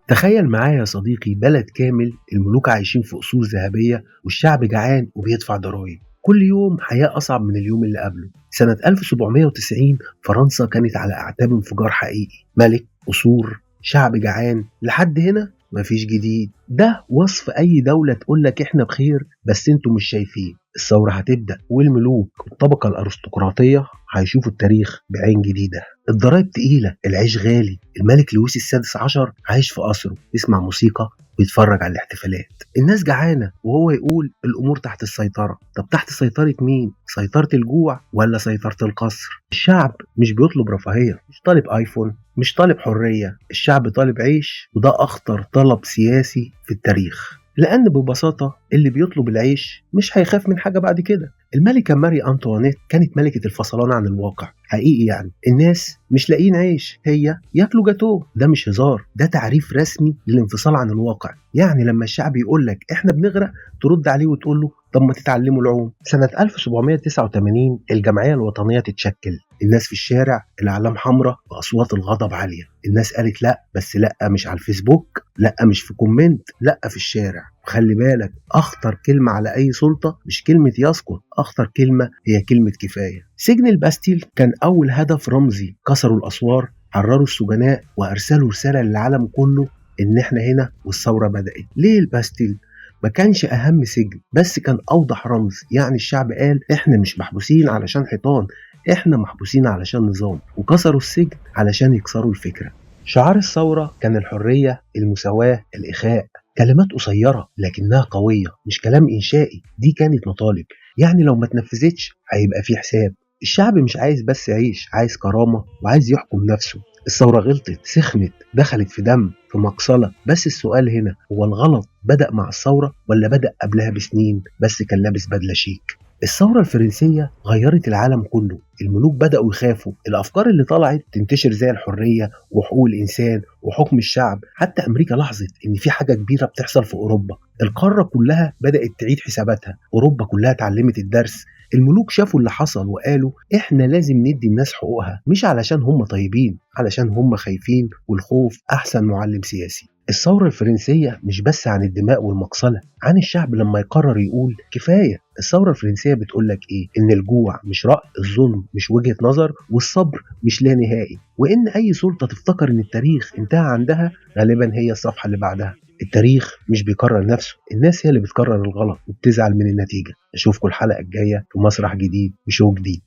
تخيل معايا يا صديقي بلد كامل الملوك عايشين في قصور ذهبية والشعب جعان وبيدفع ضرائب. كل يوم حياة أصعب من اليوم اللي قبله. سنة 1790 فرنسا كانت على أعتاب انفجار حقيقي. ملك، قصور، شعب جعان. لحد هنا مفيش جديد. ده وصف أي دولة تقولك إحنا بخير بس أنتوا مش شايفين. الثورة هتبدأ والملوك والطبقة الأرستقراطية هيشوفوا التاريخ بعين جديدة. الضرايب تقيلة، العيش غالي. الملك لويس السادس عشر عايش في قصره يسمع موسيقى ويتفرج على الاحتفالات. الناس جعانة وهو يقول الأمور تحت السيطرة. طب تحت سيطرة مين؟ سيطرة الجوع ولا سيطرة القصر؟ الشعب مش بيطلب رفاهية، مش طالب آيفون، مش طالب حرية. الشعب طالب عيش، وده أخطر طلب سياسي في التاريخ، لأن ببساطة اللي بيطلب العيش مش هيخاف من حاجة بعد كده. الملكة ماري أنطوانيت كانت ملكة الفصلان عن الواقع حقيقي. يعني الناس مش لاقيين عيش، هي ياكلوا جاتوه. ده مش هزار، ده تعريف رسمي للانفصال عن الواقع. يعني لما الشعب يقول لك احنا بنغرق، ترد عليه وتقول له طب ما تتعلموا العوم. سنة 1789 الجمعية الوطنية تتشكل. الناس في الشارع، الأعلام حمراء وأصوات الغضب عالية. الناس قالت لا، بس لا مش على الفيسبوك، لا مش في كومنت، لا في الشارع. وخلي بالك، أخطر كلمة على أي سلطة مش كلمة يسقط، أخطر كلمة هي كلمة كفاية. سجن الباستيل كان أول هدف رمزي. كسروا الأسوار، حرروا السجناء، وأرسلوا رسالة للعالم كله إن إحنا هنا والثورة بدأت. ليه الباستيل؟ ما كانش أهم سجن، بس كان أوضح رمز. يعني الشعب قال إحنا مش محبوسين علشان حيطان، إحنا محبوسين علشان نظام. وكسروا السجن علشان يكسروا الفكرة. شعار الثورة كان الحرية، المساواة، الإخاء. كلمات قصيرة لكنها قوية، مش كلام إنشائي. دي كانت مطالب، يعني لو ما تنفذتش هيبقى في حساب. الشعب مش عايز بس يعيش، عايز كرامة وعايز يحكم نفسه. الثورة غلطت، سخنت، دخلت في دم، في مقصلة. بس السؤال هنا، هو الغلط بدأ مع الثورة ولا بدأ قبلها بسنين بس كان لابس بدلة شيك؟ الثورة الفرنسية غيرت العالم كله. الملوك بدأوا يخافوا. الأفكار اللي طلعت تنتشر زي الحرية وحقوق الإنسان وحكم الشعب. حتى أمريكا لاحظت إن في حاجة كبيرة بتحصل في أوروبا. القارة كلها بدأت تعيد حساباتها. أوروبا كلها اتعلمت الدرس. الملوك شافوا اللي حصل وقالوا إحنا لازم ندي الناس حقوقها، مش علشان هم طيبين، علشان هم خايفين، والخوف أحسن معلم سياسي. الثورة الفرنسية مش بس عن الدماء والمقصلة، عن الشعب لما يقرر يقول كفاية. الثورة الفرنسية بتقولك إيه؟ إن الجوع مش رأي، الظلم مش وجهة نظر، والصبر مش لا نهائي. وإن أي سلطة تفتكر إن التاريخ انتهى عندها، غالبا هي الصفحة اللي بعدها. التاريخ مش بيكرر نفسه، الناس هي اللي بتكرر الغلط وبتزعل من النتيجة. أشوفكم الحلقة الجاية في مسرح جديد وشو جديد.